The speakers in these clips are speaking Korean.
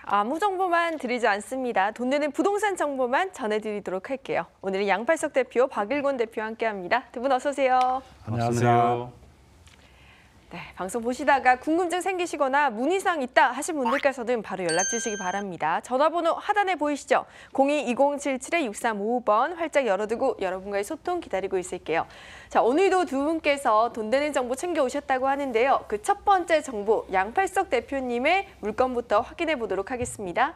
아무 정보만 드리지 않습니다. 돈 되는 부동산 정보만 전해드리도록 할게요. 오늘은 양팔석 대표, 박일곤 대표와 함께합니다. 두 분 어서 오세요. 안녕하세요. 네, 방송 보시다가 궁금증 생기시거나 문의사항 있다 하신 분들께서는 바로 연락 주시기 바랍니다. 전화번호 하단에 보이시죠? 02-2077-6355번 활짝 열어두고 여러분과의 소통 기다리고 있을게요. 자, 오늘도 두 분께서 돈 되는 정보 챙겨오셨다고 하는데요. 그 첫 번째 정보, 양팔석 대표님의 물건부터 확인해 보도록 하겠습니다.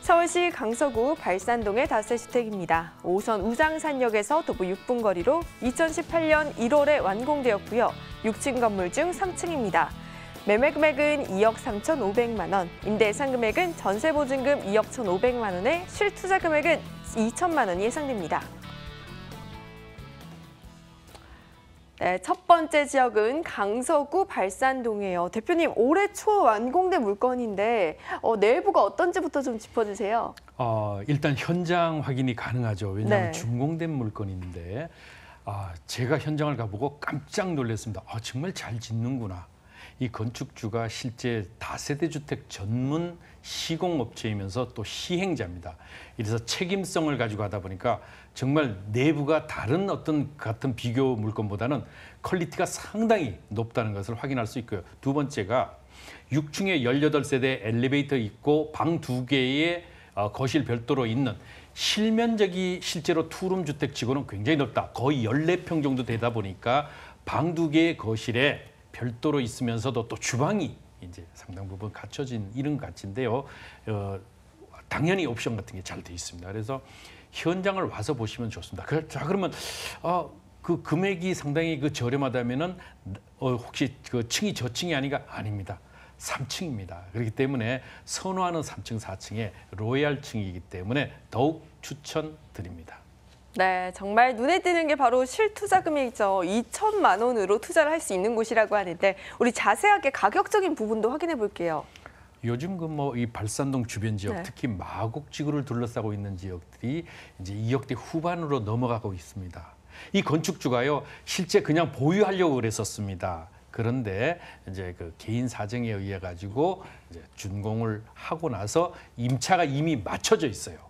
서울시 강서구 발산동의 다세주택입니다. 5호선 우장산역에서 도보 6분 거리로 2018년 1월에 완공되었고요. 6층 건물 중 3층입니다. 매매 금액은 2억 3,500만 원, 임대 예상 금액은 전세 보증금 2억 1,500만 원에 실투자 금액은 2천만 원이 예상됩니다. 네, 첫 번째 지역은 강서구 발산동이에요. 대표님, 올해 초 완공된 물건인데 내부가 어떤지부터 좀 짚어주세요. 일단 현장 확인이 가능하죠. 왜냐하면 네. 준공된 물건인데 제가 현장을 가보고 깜짝 놀랐습니다. 정말 잘 짓는구나. 이 건축주가 실제 다세대 주택 전문 시공업체이면서 또 시행자입니다. 이래서 책임성을 가지고 하다 보니까 정말 내부가 다른 어떤 같은 비교 물건보다는 퀄리티가 상당히 높다는 것을 확인할 수 있고요. 두 번째가 6층에 18세대 엘리베이터 있고 방 2개의 거실 별도로 있는 실면적이 실제로 투룸 주택치고는 굉장히 넓다. 거의 14평 정도 되다 보니까 방 2개의 거실에 별도로 있으면서도 또 주방이 이제 상당 부분 갖춰진 이런 가치인데요. 당연히 옵션 같은 게 잘 돼 있습니다. 그래서 현장을 와서 보시면 좋습니다. 자, 그러면 그 금액이 상당히 저렴하다면은 혹시 그 층이 저층이 아닙니다. 3층입니다. 그렇기 때문에 선호하는 3층, 4층의 로얄층이기 때문에 더욱 추천드립니다. 네, 정말 눈에 띄는 게 바로 실투자 금액이죠. 2천만 원으로 투자를 할 수 있는 곳이라고 하는데 우리 자세하게 가격적인 부분도 확인해 볼게요. 요즘 이 발산동 주변 지역, 네. 특히 마곡지구를 둘러싸고 있는 지역들이 이제 2억대 후반으로 넘어가고 있습니다. 이 건축주가요, 실제 그냥 보유하려고 그랬었습니다. 그런데 이제 그 개인 사정에 의해 가지고 이제 준공을 하고 나서 임차가 이미 맞춰져 있어요.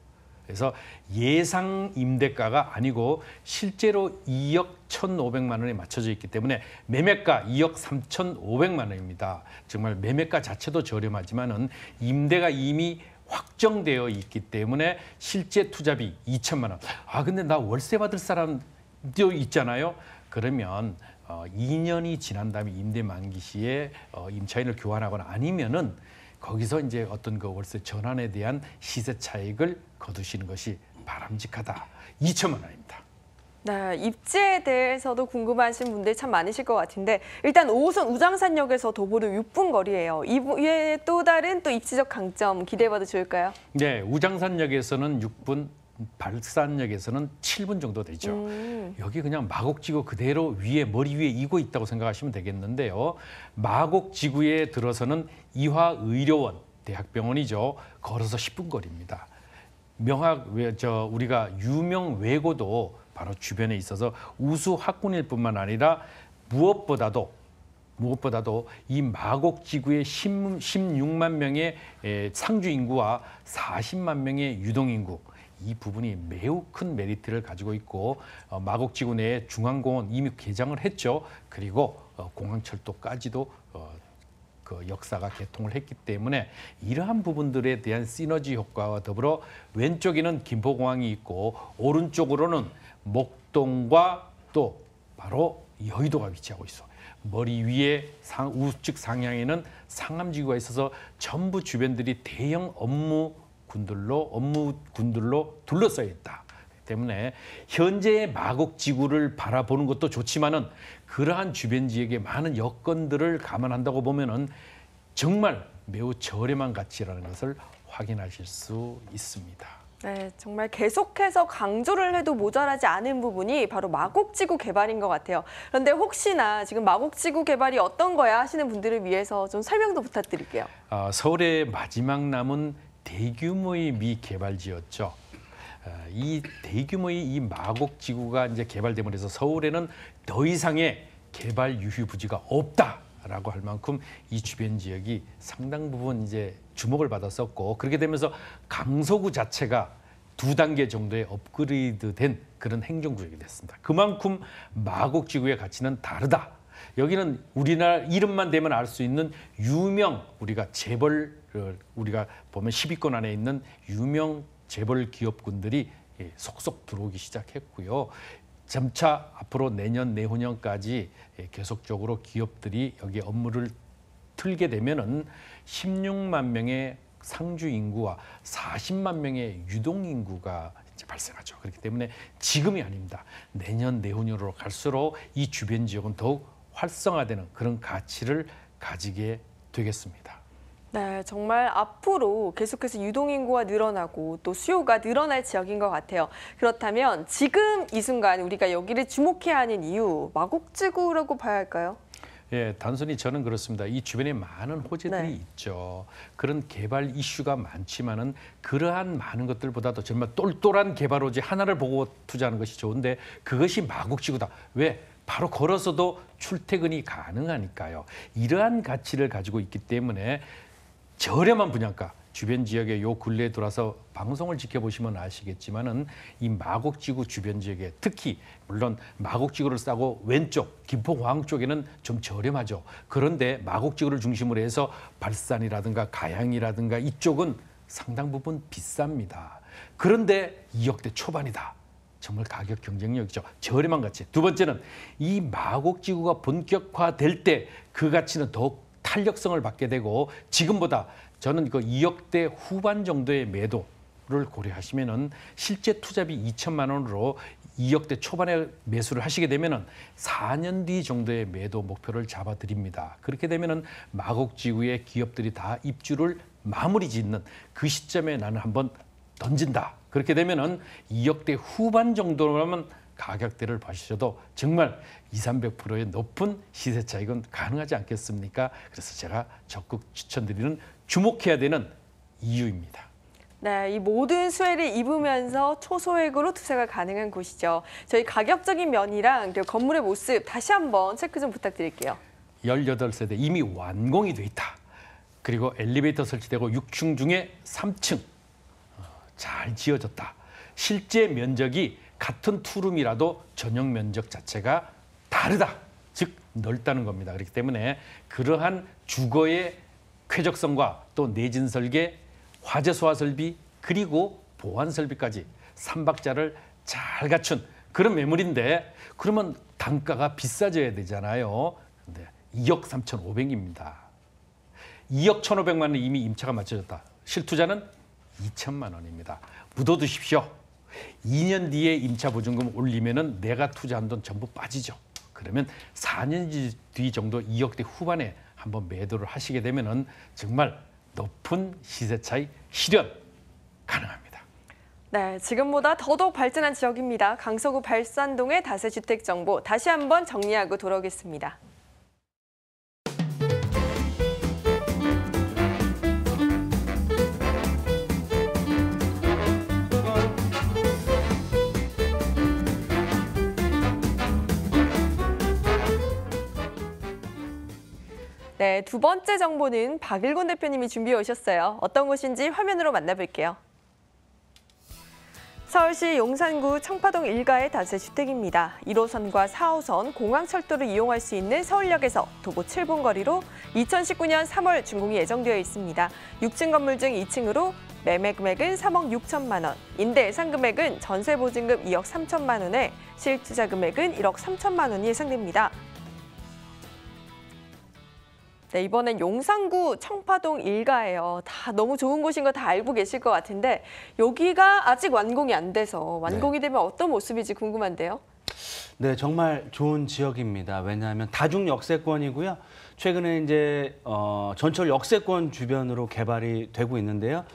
그래서 예상 임대가가 아니고 실제로 2억 1,500만 원에 맞춰져 있기 때문에 매매가 2억 3,500만 원입니다. 정말 매매가 자체도 저렴하지만은 임대가 이미 확정되어 있기 때문에 실제 투자비 2천만 원. 근데 나 월세 받을 사람도 있잖아요. 그러면 2년이 지난 다음에 임대 만기 시에 임차인을 교환하거나 아니면은 거기서 이제 어떤 그 월세 전환에 대한 시세 차익을 거두시는 것이 바람직하다. 2천만 원입니다. 네, 입지에 대해서도 궁금하신 분들이 참 많으실 것 같은데 일단 5호선 우장산역에서 도보로 6분 거리예요. 이에 또 다른 또 입지적 강점 기대해봐도 좋을까요? 네, 우장산역에서는 6분, 발산역에서는 7분 정도 되죠. 여기 그냥 마곡지구 그대로 머리 위에 이고 있다고 생각하시면 되겠는데요. 마곡지구에 들어서는 이화의료원 대학병원이죠. 걸어서 10분 거리입니다. 우리가 유명 외고도 바로 주변에 있어서 우수 학군일 뿐만 아니라 무엇보다도 이 마곡지구의 16만 명의 상주 인구와 40만 명의 유동 인구, 이 부분이 매우 큰 메리트를 가지고 있고 마곡지구 내에 중앙공원 이미 개장을 했죠. 그리고 공항철도까지도 그 역사가 개통을 했기 때문에 이러한 부분들에 대한 시너지 효과와 더불어 왼쪽에는 김포공항이 있고 오른쪽으로는 목동과 또 바로 여의도가 위치하고 있어. 머리 위에 우측 상향에는 상암지구가 있어서 전부 주변들이 대형 업무 군들로 둘러싸여 있다. 때문에 현재의 마곡지구를 바라보는 것도 좋지만은 그러한 주변 지역의 많은 여건들을 감안한다고 보면은 정말 매우 저렴한 가치라는 것을 확인하실 수 있습니다. 네, 정말 계속해서 강조를 해도 모자라지 않은 부분이 바로 마곡지구 개발인 것 같아요. 그런데 혹시나 지금 마곡지구 개발이 어떤 거야 하시는 분들을 위해서 좀 설명도 부탁드릴게요. 서울의 마지막 남은 대규모의 미개발지였죠. 이 대규모의 이 마곡지구가 이제 개발됨으로 해서 서울에는 더 이상의 개발 유휴 부지가 없다. 라고 할 만큼 이 주변 지역이 상당 부분 이제 주목을 받았었고, 그렇게 되면서 강서구 자체가 2단계 정도의 업그레이드된 그런 행정구역이 됐습니다. 그만큼 마곡지구의 가치는 다르다. 여기는 우리나라 이름만 대면 알 수 있는 유명, 우리가 재벌, 우리가 보면 10위권 안에 있는 유명 재벌 기업군들이 속속 들어오기 시작했고요. 점차 앞으로 내년, 내후년까지 계속적으로 기업들이 여기 업무를 틀게 되면은 16만 명의 상주 인구와 40만 명의 유동 인구가 이제 발생하죠. 그렇기 때문에 지금이 아닙니다. 내년, 내후년으로 갈수록 이 주변 지역은 더욱 활성화되는 그런 가치를 가지게 되겠습니다. 네, 정말 앞으로 계속해서 유동인구가 늘어나고 또 수요가 늘어날 지역인 것 같아요. 그렇다면 지금 이 순간 우리가 여기를 주목해야 하는 이유, 마곡지구라고 봐야 할까요? 예, 단순히 저는 그렇습니다. 이 주변에 많은 호재들이 있죠. 그런 개발 이슈가 많지만은 그러한 많은 것들보다도 정말 똘똘한 개발 호재 하나를 보고 투자하는 것이 좋은데 그것이 마곡지구다. 왜? 바로 걸어서도 출퇴근이 가능하니까요. 이러한 가치를 가지고 있기 때문에 저렴한 분양가, 주변 지역에 요 근래에 돌아서 방송을 지켜보시면 아시겠지만은 이 마곡지구 주변 지역에 특히 물론 마곡지구를 싸고 왼쪽 김포공항 쪽에는 좀 저렴하죠. 그런데 마곡지구를 중심으로 해서 발산이라든가 가양이라든가 이쪽은 상당 부분 비쌉니다. 그런데 2억대 초반이다. 정말 가격 경쟁력이죠. 저렴한 가치. 두 번째는 이 마곡지구가 본격화될 때 그 가치는 더욱 탄력성을 받게 되고 지금보다 저는 그 2억대 후반 정도의 매도를 고려하시면은 실제 투자비 2천만 원으로 2억대 초반에 매수를 하시게 되면은 4년 뒤 정도의 매도 목표를 잡아드립니다. 그렇게 되면은 마곡지구의 기업들이 다 입주를 마무리 짓는 그 시점에 나는 한번 던진다. 그렇게 되면은 2억대 후반 정도라면 가격대를 보셔도 정말 200~300%의 높은 시세 차익은 가능하지 않겠습니까? 그래서 제가 적극 추천드리는 주목해야 되는 이유입니다. 네, 이 모든 수혜를 입으면서 초소액으로 투자가 가능한 곳이죠. 저희 가격적인 면이랑 그리고 건물의 모습 다시 한번 체크 좀 부탁드릴게요. 18세대 이미 완공이 돼 있다. 그리고 엘리베이터 설치되고 6층 중에 3층 잘 지어졌다. 실제 면적이 같은 투룸이라도 전용 면적 자체가 다르다. 즉 넓다는 겁니다. 그렇기 때문에 그러한 주거의 쾌적성과 또 내진 설계, 화재 소화 설비 그리고 보안 설비까지 3박자를 잘 갖춘 그런 매물인데 그러면 단가가 비싸져야 되잖아요. 근데 2억 3,500입니다. 2억 1,500만 원 이미 임차가 맞춰졌다. 실투자는 2천만 원입니다. 묻어두십시오. 2년 뒤에 임차 보증금 올리면은 내가 투자한 돈 전부 빠지죠. 그러면 4년 뒤 정도 2억대 후반에 한번 매도를 하시게 되면은 정말 높은 시세 차익 실현 가능합니다. 네, 지금보다 더더욱 발전한 지역입니다. 강서구 발산동의 다세주택 정보 다시 한번 정리하고 돌아오겠습니다. 네, 두 번째 정보는 박일곤 대표님이 준비해 오셨어요. 어떤 곳인지 화면으로 만나볼게요. 서울시 용산구 청파동 일가의 다세주택입니다. 1호선과 4호선 공항철도를 이용할 수 있는 서울역에서 도보 7분 거리로 2019년 3월 준공이 예정되어 있습니다. 6층 건물 중 2층으로 매매 금액은 3억 6천만 원, 임대 예상 금액은 전세 보증금 2억 3천만 원에 실투자 금액은 1억 3천만 원이 예상됩니다. 네, 이번엔 용산구 청파동 일가예요. 다 너무 좋은 곳인 거 다 알고 계실 것 같은데 여기가 아직 완공이 안 돼서 완공이 되면 어떤 모습일지 궁금한데요. 네, 정말 좋은 지역입니다. 왜냐하면 다중 역세권이고요. 최근에 이제 전철 역세권 주변으로 개발이 되고 있는데요.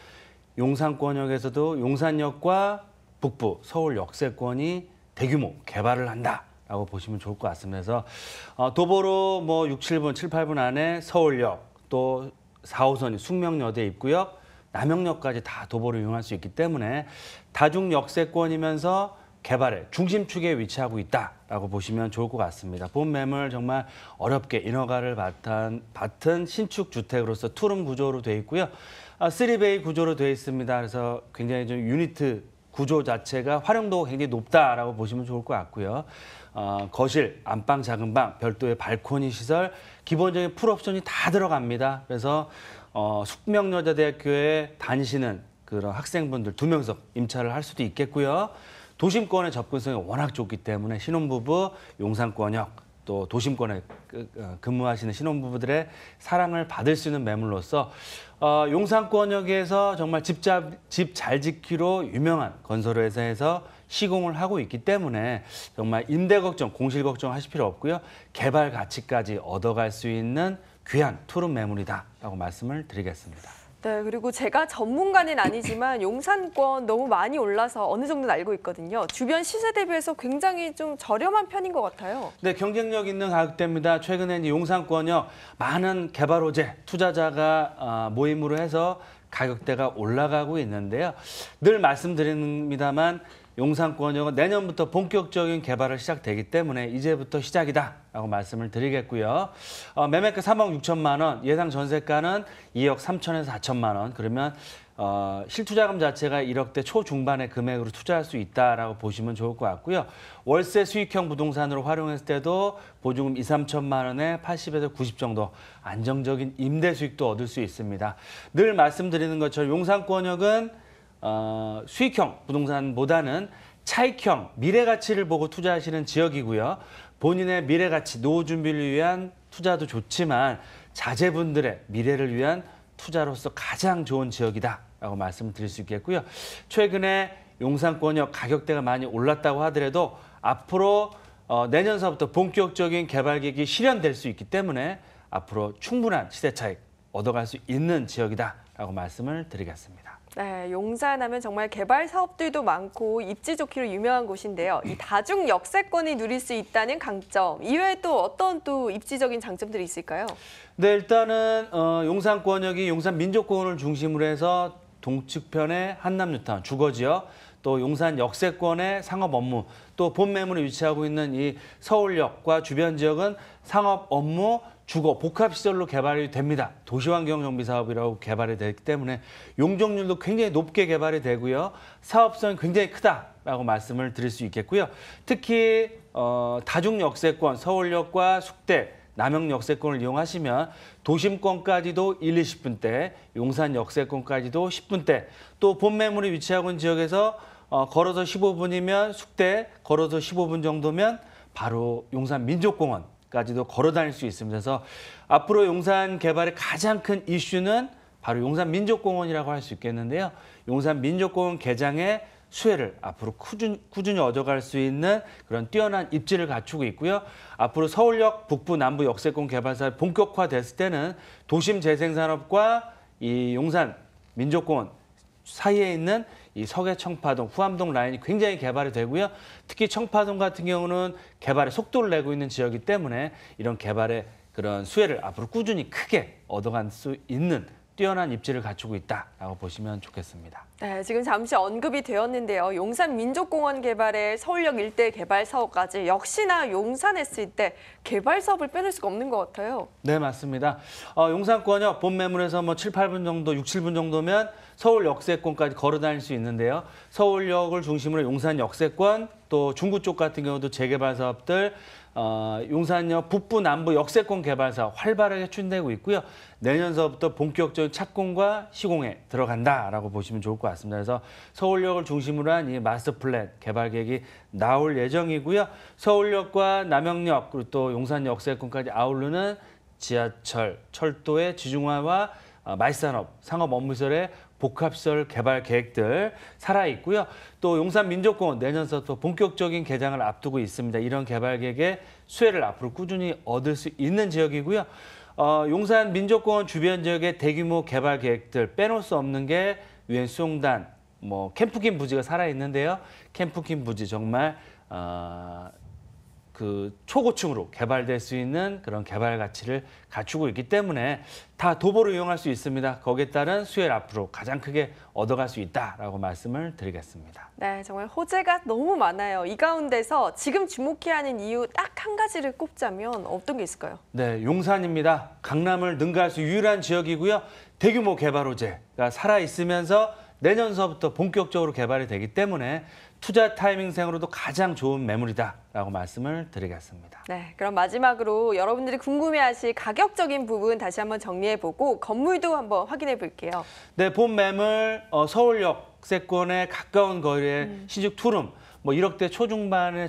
용산권역에서도 용산역과 북부 서울 역세권이 대규모 개발을 한다. 라고 보시면 좋을 것 같습니다. 그래서 도보로 뭐 6, 7분, 7, 8분 안에 서울역, 또 4호선이 숙명여대 입구역, 남영역까지 다 도보로 이용할 수 있기 때문에 다중 역세권이면서 개발의 중심축에 위치하고 있다라고 보시면 좋을 것 같습니다. 본 매물 정말 어렵게 인허가를 받은 신축 주택으로서 투룸 구조로 되어 있고요. 3베이 구조로 되어 있습니다. 그래서 굉장히 좀 유니트 구조 자체가 활용도가 굉장히 높다라고 보시면 좋을 것 같고요. 거실, 안방, 작은 방, 별도의 발코니 시설, 기본적인 풀옵션이 다 들어갑니다. 그래서 숙명여자대학교에 다니시는 그런 학생분들 2명석 임차를 할 수도 있겠고요. 도심권의 접근성이 워낙 좋기 때문에 신혼부부, 용산권역, 또 도심권에 근무하시는 신혼부부들의 사랑을 받을 수 있는 매물로서 용산권역에서 정말 집 잘 짓기로 유명한 건설회사에서 시공을 하고 있기 때문에 정말 임대 걱정, 공실 걱정 하실 필요 없고요. 개발 가치까지 얻어갈 수 있는 귀한 투룸 매물이다라고 말씀을 드리겠습니다. 네, 그리고 제가 전문가는 아니지만 용산권 너무 많이 올라서 어느 정도는 알고 있거든요. 주변 시세 대비해서 굉장히 좀 저렴한 편인 것 같아요. 네, 경쟁력 있는 가격대입니다. 최근에 이제 용산권역 많은 개발 호재, 투자자가 모임으로 해서 가격대가 올라가고 있는데요. 늘 말씀드립니다만 용산권역은 내년부터 본격적인 개발을 시작되기 때문에 이제부터 시작이다라고 말씀을 드리겠고요. 매매가 3억 6천만 원, 예상 전세가는 2억 3천에서 4천만 원. 그러면 실투자금 자체가 1억대 초중반의 금액으로 투자할 수 있다라고 보시면 좋을 것 같고요. 월세 수익형 부동산으로 활용했을 때도 보증금 2, 3천만 원에 80에서 90 정도 안정적인 임대 수익도 얻을 수 있습니다. 늘 말씀드리는 것처럼 용산권역은 수익형 부동산보다는 차익형, 미래 가치를 보고 투자하시는 지역이고요. 본인의 미래 가치, 노후 준비를 위한 투자도 좋지만 자제분들의 미래를 위한 투자로서 가장 좋은 지역이다라고 말씀을 드릴 수 있겠고요. 최근에 용산권역 가격대가 많이 올랐다고 하더라도 앞으로 내년서부터 본격적인 개발 계획이 실현될 수 있기 때문에 앞으로 충분한 시세 차익 얻어갈 수 있는 지역이다라고 말씀을 드리겠습니다. 네, 용산하면 정말 개발 사업들도 많고 입지 좋기로 유명한 곳인데요. 이 다중 역세권이 누릴 수 있다는 강점, 이외에 또 어떤 또 입지적인 장점들이 있을까요? 네, 일단은 용산권역이 용산민족공원을 중심으로 해서 동측편의 한남뉴타운, 주거지역, 또 용산 역세권의 상업 업무, 또 본 매물에 위치하고 있는 이 서울역과 주변 지역은 상업 업무, 주거, 복합시설로 개발이 됩니다. 도시환경정비사업이라고 개발이 되기 때문에 용적률도 굉장히 높게 개발이 되고요. 사업성이 굉장히 크다라고 말씀을 드릴 수 있겠고요. 특히 다중역세권, 서울역과 숙대, 남영역세권을 이용하시면 도심권까지도 1, 20분대, 용산역세권까지도 10분대, 또 본 매물이 위치하고 있는 지역에서 걸어서 15분이면 숙대, 걸어서 15분 정도면 바로 용산민족공원, 까지도 걸어 다닐 수 있습니다. 그래서 앞으로 용산 개발의 가장 큰 이슈는 바로 용산민족공원이라고 할 수 있겠는데요. 용산민족공원 개장의 수혜를 앞으로 꾸준히 얻어갈 수 있는 그런 뛰어난 입지를 갖추고 있고요. 앞으로 서울역 북부 남부 역세권 개발 사업이 본격화됐을 때는 도심 재생산업과 이 용산민족공원 사이에 있는 이 서계 청파동, 후암동 라인이 굉장히 개발이 되고요. 특히 청파동 같은 경우는 개발의 속도를 내고 있는 지역이기 때문에 이런 개발의 그런 수혜를 앞으로 꾸준히 크게 얻어갈 수 있는 뛰어난 입지를 갖추고 있다라고 보시면 좋겠습니다. 네, 지금 잠시 언급이 되었는데요. 용산민족공원 개발에 서울역 일대 개발 사업까지 역시나 용산했을 때 개발 사업을 빼낼 수가 없는 것 같아요. 네, 맞습니다. 용산권역 본 매물에서 뭐 7, 8분 정도, 6, 7분 정도면 서울 역세권까지 걸어 다닐 수 있는데요. 서울역을 중심으로 용산 역세권, 또 중구 쪽 같은 경우도 재개발 사업들, 용산역 북부 남부 역세권 개발 사업 활발하게 추진되고 있고요. 내년서부터 본격적인 착공과 시공에 들어간다라고 보시면 좋을 것 같습니다. 그래서 서울역을 중심으로 한 이 마스터 플랜 개발 계획이 나올 예정이고요. 서울역과 남영역 그리고 또 용산 역세권까지 아우르는 지하철, 철도의 지중화와 말산업, 상업 업무시설의 복합시설 개발 계획들 살아있고요. 또 용산민족공원 내년서부터 본격적인 개장을 앞두고 있습니다. 이런 개발 계획의 수혜를 앞으로 꾸준히 얻을 수 있는 지역이고요. 용산민족공원 주변 지역의 대규모 개발 계획들 빼놓을 수 없는 게 유엔 수용단, 캠프킨 부지가 살아있는데요. 캠프킨 부지 정말 그 초고층으로 개발될 수 있는 그런 개발 가치를 갖추고 있기 때문에 다 도보를 이용할 수 있습니다. 거기에 따른 수혜를 앞으로 가장 크게 얻어갈 수 있다라고 말씀을 드리겠습니다. 네, 정말 호재가 너무 많아요. 이 가운데서 지금 주목해야 하는 이유 딱 한 가지를 꼽자면 어떤 게 있을까요? 네, 용산입니다. 강남을 능가할 수 유일한 지역이고요. 대규모 개발 호재가 살아있으면서 내년서부터 본격적으로 개발이 되기 때문에 투자 타이밍상으로도 가장 좋은 매물이다라고 말씀을 드리겠습니다. 네, 그럼 마지막으로 여러분들이 궁금해하실 가격적인 부분 다시 한번 정리해보고 건물도 한번 확인해 볼게요. 네, 본 매물 서울역세권에 가까운 거리에 신축 투룸 1억대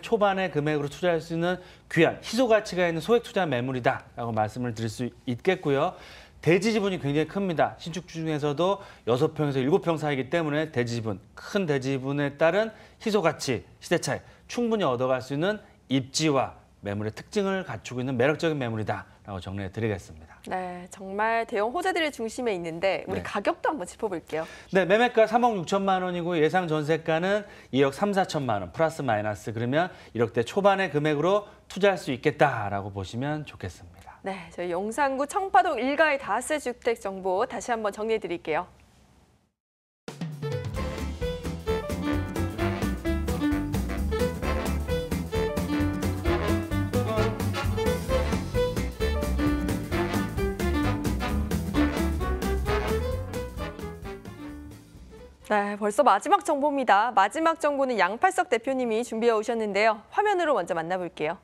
초반의 금액으로 투자할 수 있는 귀한 희소 가치가 있는 소액 투자 매물이다라고 말씀을 드릴 수 있겠고요. 대지 지분이 굉장히 큽니다. 신축 중에서도 6평에서 7평 사이기 때문에 대지 지분, 큰 대지 지분에 따른 희소 가치, 시세 차이 충분히 얻어갈 수 있는 입지와 매물의 특징을 갖추고 있는 매력적인 매물이다라고 정리해 드리겠습니다. 네, 정말 대형 호재들의 중심에 있는데 우리 네. 가격도 한번 짚어볼게요. 네, 매매가 3억 6천만 원이고 예상 전세가는 2억 3, 4천만 원 플러스 마이너스 그러면 1억대 초반의 금액으로 투자할 수 있겠다라고 보시면 좋겠습니다. 네, 저희 용산구 청파동 일가의 다세 주택 정보 다시 한번 정리해 드릴게요. 네, 벌써 마지막 정보입니다. 마지막 정보는 양팔석 대표님이 준비해 오셨는데요. 화면으로 먼저 만나볼게요.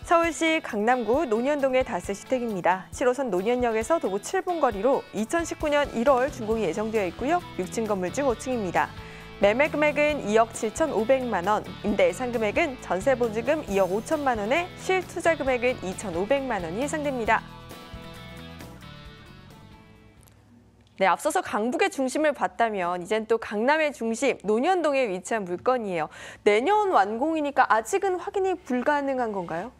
서울시 강남구 논현동의 다세주택입니다. 7호선 논현역에서 도보 7분 거리로 2019년 1월 준공이 예정되어 있고요. 6층 건물 중 5층입니다. 매매 금액은 2억 7,500만 원, 임대 예상 금액은 전세 보증금 2억 5천만 원에 실투자 금액은 2,500만 원이 예상됩니다. 네, 앞서서 강북의 중심을 봤다면 이젠 또 강남의 중심, 논현동에 위치한 물건이에요. 내년 완공이니까 아직은 확인이 불가능한 건가요?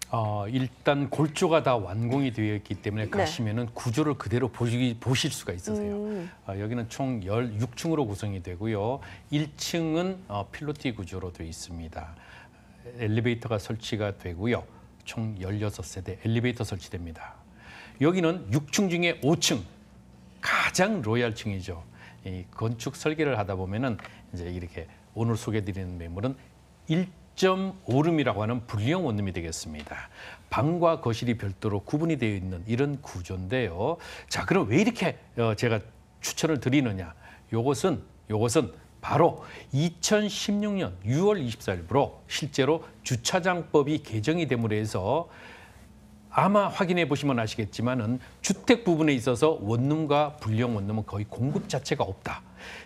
일단 골조가 다 완공이 되어 있기 때문에 가시면은 구조를 그대로 보실 수가 있으세요. 여기는 총 16층으로 구성이 되고요. 1층은 필로티 구조로 되어 있습니다. 엘리베이터가 설치가 되고요. 총 16세대 엘리베이터 설치됩니다. 여기는 6층 중에 5층. 가장 로얄층이죠. 이 건축 설계를 하다 보면은 이제 이렇게 오늘 소개드리는 매물은 1.5룸이라고 하는 분리형 원룸이 되겠습니다. 방과 거실이 별도로 구분이 되어 있는 이런 구조인데요. 자, 그럼 왜 이렇게 제가 추천을 드리느냐? 요것은 바로 2016년 6월 24일부로 실제로 주차장법이 개정이 됨으로 해서 아마 확인해 보시면 아시겠지만은 주택 부분에 있어서 원룸과 분리형 원룸은 거의 공급 자체가 없다.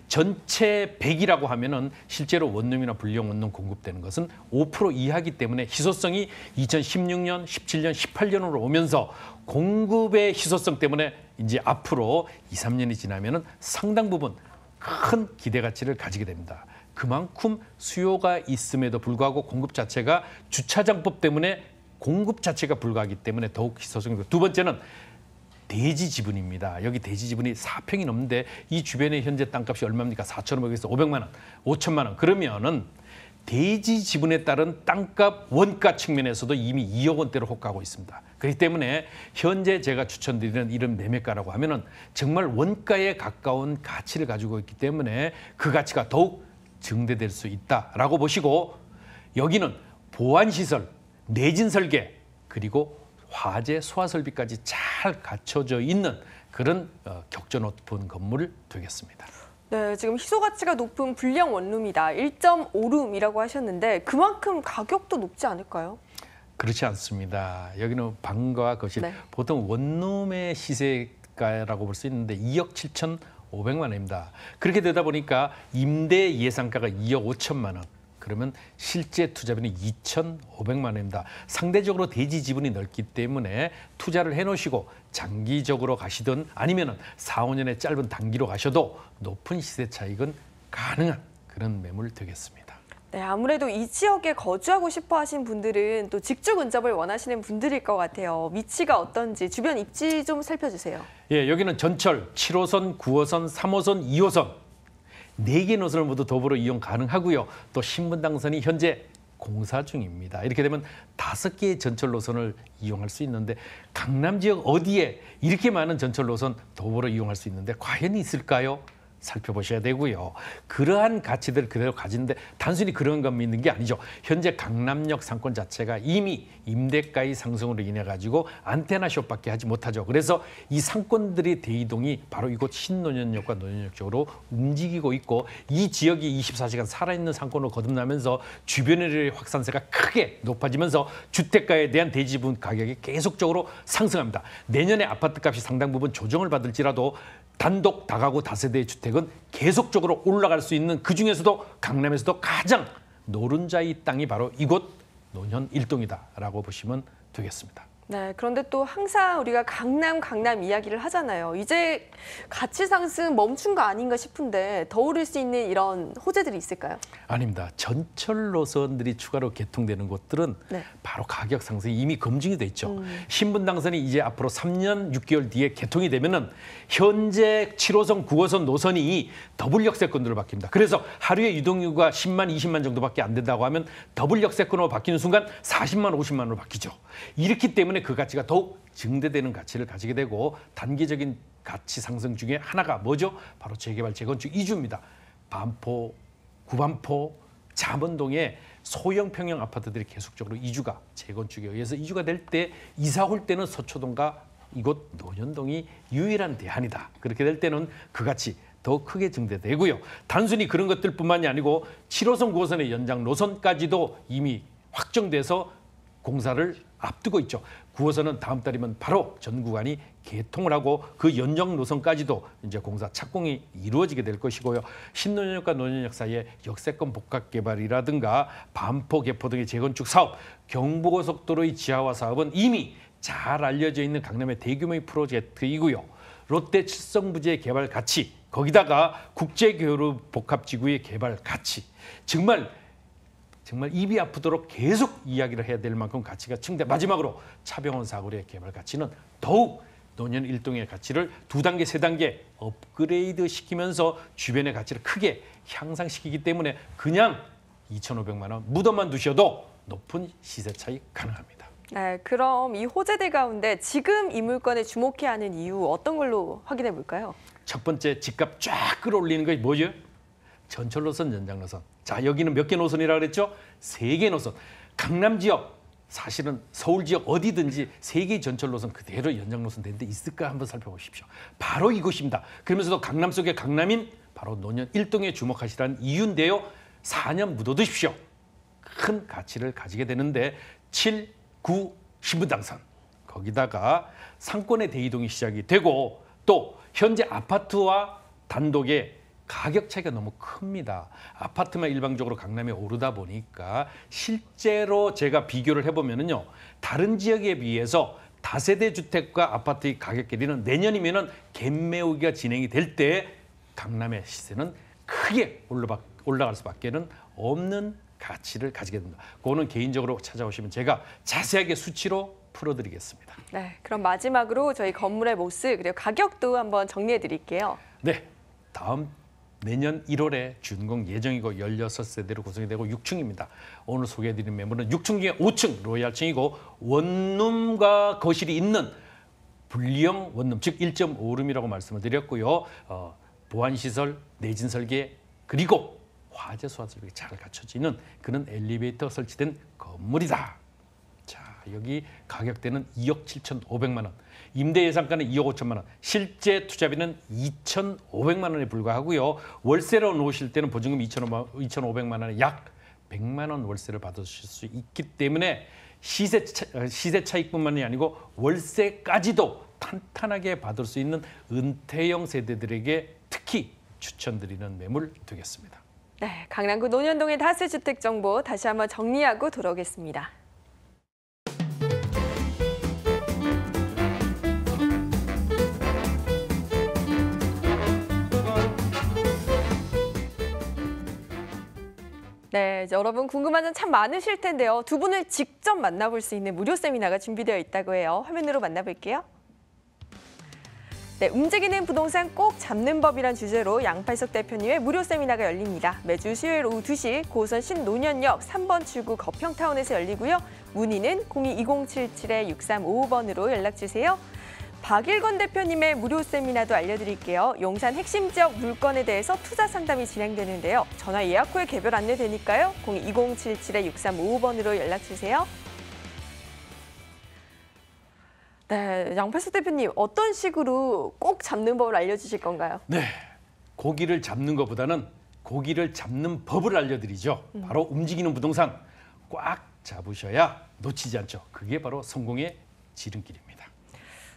전체 100이라고 하면은 실제로 원룸이나 분리형 원룸 공급되는 것은 5% 이하이기 때문에 희소성이 2016년, 17년, 18년으로 오면서 공급의 희소성 때문에 이제 앞으로 2, 3년이 지나면은 상당 부분 큰 기대 가치를 가지게 됩니다. 그만큼 수요가 있음에도 불구하고 공급 자체가 주차장법 때문에 공급 자체가 불가하기 때문에 더욱 희소성이고, 두 번째는 대지 지분입니다. 여기 대지 지분이 4평이 넘는데 이 주변에 현재 땅값이 얼마입니까? 4,500에서 500만 원, 5천만 원. 그러면은 대지 지분에 따른 땅값 원가 측면에서도 이미 2억 원대로 호가하고 있습니다. 그렇기 때문에 현재 제가 추천드리는 이런 매매가라고 하면은 정말 원가에 가까운 가치를 가지고 있기 때문에 그 가치가 더욱 증대될 수 있다라고 보시고, 여기는 보안시설, 내진 설계, 그리고 화재, 소화 설비까지 잘 갖춰져 있는 그런 격조 높은 건물 되겠습니다. 네, 지금 희소 가치가 높은 분리형 원룸이다. 1.5룸이라고 하셨는데 그만큼 가격도 높지 않을까요? 그렇지 않습니다. 여기는 방과 거실, 네. 보통 원룸의 시세가라고 볼 수 있는데 2억 7,500만 원입니다. 그렇게 되다 보니까 임대 예상가가 2억 5천만 원. 그러면 실제 투자비는 2,500만 원입니다. 상대적으로 대지 지분이 넓기 때문에 투자를 해놓으시고 장기적으로 가시든 아니면 4, 5년의 짧은 단기로 가셔도 높은 시세 차익은 가능한 그런 매물 되겠습니다. 네, 아무래도 이 지역에 거주하고 싶어 하신 분들은 또 직주 근접을 원하시는 분들일 것 같아요. 위치가 어떤지 주변 입지 좀 살펴주세요. 예, 여기는 전철 7호선, 9호선, 3호선, 2호선 4개 노선을 모두 도보로 이용 가능하고요. 또 신분당선이 현재 공사 중입니다. 이렇게 되면 5개의 전철 노선을 이용할 수 있는데 강남 지역 어디에 이렇게 많은 전철 노선 도보로 이용할 수 있는데 과연 있을까요? 살펴보셔야 되고요. 그러한 가치들 그대로 가지는데 단순히 그런 것만 있는 게 아니죠. 현재 강남역 상권 자체가 이미 임대가의 상승으로 인해 가지고 안테나숍밖에 하지 못하죠. 그래서 이 상권들의 대이동이 바로 이곳 신논현역과 논현역 쪽으로 움직이고 있고 이 지역이 24시간 살아있는 상권으로 거듭나면서 주변의 확산세가 크게 높아지면서 주택가에 대한 대지분 가격이 계속적으로 상승합니다. 내년에 아파트값이 상당 부분 조정을 받을지라도 단독 다가구 다세대 주택은 계속적으로 올라갈 수 있는 그중에서도 강남에서도 가장 노른자의 땅이 바로 이곳 논현 1동이다라고 보시면 되겠습니다. 네, 그런데 또 항상 우리가 강남 이야기를 하잖아요. 이제 가치 상승 멈춘 거 아닌가 싶은데 더 오를 수 있는 이런 호재들이 있을까요? 아닙니다. 전철 노선들이 추가로 개통되는 곳들은 네. 바로 가격 상승이 이미 검증이 돼 있죠. 신분당선이 이제 앞으로 3년 6개월 뒤에 개통이 되면은 현재 7호선, 9호선 노선이 더블 역세권으로 바뀝니다. 그래서 하루에 유동인구가 10만, 20만 정도밖에 안 된다고 하면 더블 역세권으로 바뀌는 순간 40만, 50만으로 바뀌죠. 이렇기 때문에 그 가치가 더욱 증대되는 가치를 가지게 되고 단기적인 가치 상승 중에 하나가 뭐죠? 바로 재개발, 재건축 이주입니다. 반포, 구반포, 잠원동에 소형 평형 아파트들이 계속적으로 이주가 재건축에 의해서 이주가 될 때 이사 올 때는 서초동과 이곳 논현동이 유일한 대안이다. 그렇게 될 때는 그 가치 더 크게 증대되고요. 단순히 그런 것들뿐만이 아니고 7호선, 9호선의 연장 노선까지도 이미 확정돼서 공사를 앞두고 있죠. 9호선은 다음 달이면 바로 전 구간이 개통을 하고 그 연장 노선까지도 이제 공사 착공이 이루어지게 될 것이고요. 신논현역과 논현역 사이에 역세권 복합 개발이라든가 반포, 개포 등의 재건축 사업, 경부고속도로의 지하화 사업은 이미 잘 알려져 있는 강남의 대규모의 프로젝트이고요. 롯데 칠성부지의 개발 가치, 거기다가 국제교류 복합지구의 개발 가치, 정말 입이 아프도록 계속 이야기를 해야 될 만큼 가치가 증대. 마지막으로 차병원 사거리의 개발 가치는 더욱 논현 1동의 가치를 2단계, 3단계 업그레이드 시키면서 주변의 가치를 크게 향상시키기 때문에 그냥 2,500만 원 묻어만 두셔도 높은 시세 차익 가능합니다. 네, 그럼 이 호재들 가운데 지금 이 물건에 주목해야 하는 이유 어떤 걸로 확인해 볼까요? 첫 번째, 집값 쫙 끌어올리는 게 뭐죠? 전철 노선, 연장 노선. 자, 여기는 몇 개 노선이라고 그랬죠? 3개 노선. 강남 지역, 사실은 서울 지역 어디든지 3개의 전철 노선 그대로 연장 노선 되는데 있을까 한번 살펴보십시오. 바로 이곳입니다. 그러면서도 강남 속의 강남인 바로 논현 1동에 주목하시라는 이유인데요. 4년 묻어두십시오. 큰 가치를 가지게 되는데 7, 9 신분당선. 거기다가 상권의 대이동이 시작이 되고 또 현재 아파트와 단독의 가격 차이가 너무 큽니다. 아파트만 일방적으로 강남에 오르다 보니까 실제로 제가 비교를 해보면요. 다른 지역에 비해서 다세대 주택과 아파트의 가격 괴리는 내년이면은 갭매우기가 진행이 될 때 강남의 시세는 크게 올라갈 수밖에는 없는 가치를 가지게 됩니다. 그거는 개인적으로 찾아오시면 제가 자세하게 수치로 풀어드리겠습니다. 네, 그럼 마지막으로 저희 건물의 모습 그리고 가격도 한번 정리해 드릴게요. 네, 다음 내년 1월에 준공 예정이고 16세대로 구성이 되고 6층입니다. 오늘 소개해드린 매물은 6층 중에 5층 로얄층이고 원룸과 거실이 있는 분리형 원룸, 즉 1.5룸이라고 말씀을 드렸고요. 보안시설, 내진 설계, 그리고 화재 소화 설비가 잘 갖춰지는 그런 엘리베이터 설치된 건물이다. 자, 여기 가격대는 2억 7,500만 원. 임대 예상가는 2억 5천만 원, 실제 투자비는 2,500만 원에 불과하고요. 월세로 놓으실 때는 보증금 2,500만 원에 약 100만 원 월세를 받으실 수 있기 때문에 시세 차익뿐만이 아니고 월세까지도 탄탄하게 받을 수 있는 은퇴형 세대들에게 특히 추천드리는 매물 되겠습니다. 네, 강남구 논현동의 다세주택 정보 다시 한번 정리하고 돌아오겠습니다. 네, 여러분 궁금한 점 참 많으실 텐데요. 두 분을 직접 만나볼 수 있는 무료 세미나가 준비되어 있다고 해요. 화면으로 만나볼게요. 네, 움직이는 부동산 꼭 잡는 법이란 주제로 양팔석 대표님의 무료 세미나가 열립니다. 매주 수요일 오후 2시 고선 신논현역 3번 출구 거평타운에서 열리고요. 문의는 02-2077-6355번으로 연락주세요. 박일건 대표님의 무료 세미나도 알려드릴게요. 용산 핵심 지역 물건에 대해서 투자 상담이 진행되는데요. 전화 예약 후에 개별 안내되니까요. 02-2077-6355번으로 연락주세요. 네, 양팔석 대표님 어떤 식으로 꼭 잡는 법을 알려주실 건가요? 네, 고기를 잡는 것보다는 고기를 잡는 법을 알려드리죠. 바로 움직이는 부동산 꽉 잡으셔야 놓치지 않죠. 그게 바로 성공의 지름길입니다.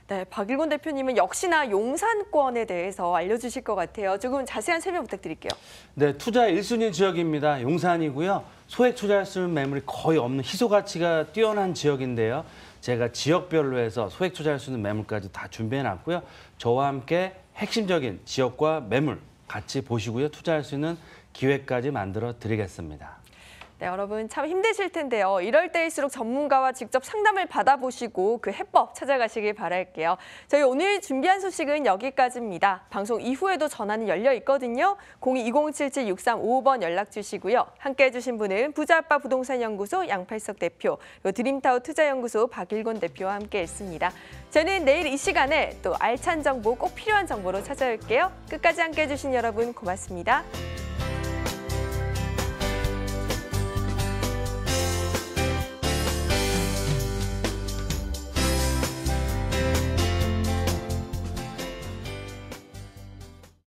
네, 박일건 대표님은 역시나 용산권에 대해서 알려주실 것 같아요. 조금 자세한 설명 부탁드릴게요. 네, 투자 1순위 지역입니다. 용산이고요. 소액 투자할 수 있는 매물이 거의 없는 희소 가치가 뛰어난 지역인데요. 제가 지역별로 해서 소액 투자할 수 있는 매물까지 다 준비해 놨고요. 저와 함께 핵심적인 지역과 매물 같이 보시고요. 투자할 수 있는 기회까지 만들어 드리겠습니다. 네, 여러분 참 힘드실 텐데요. 이럴 때일수록 전문가와 직접 상담을 받아보시고 그 해법 찾아가시길 바랄게요. 저희 오늘 준비한 소식은 여기까지입니다. 방송 이후에도 전화는 열려 있거든요. 02-2077-6355번 연락 주시고요. 함께해 주신 분은 부자아빠 부동산연구소 양팔석 대표, 그리고 드림타워 투자연구소 박일건 대표와 함께했습니다. 저는 내일 이 시간에 또 알찬 정보, 꼭 필요한 정보로 찾아올게요. 끝까지 함께해 주신 여러분 고맙습니다.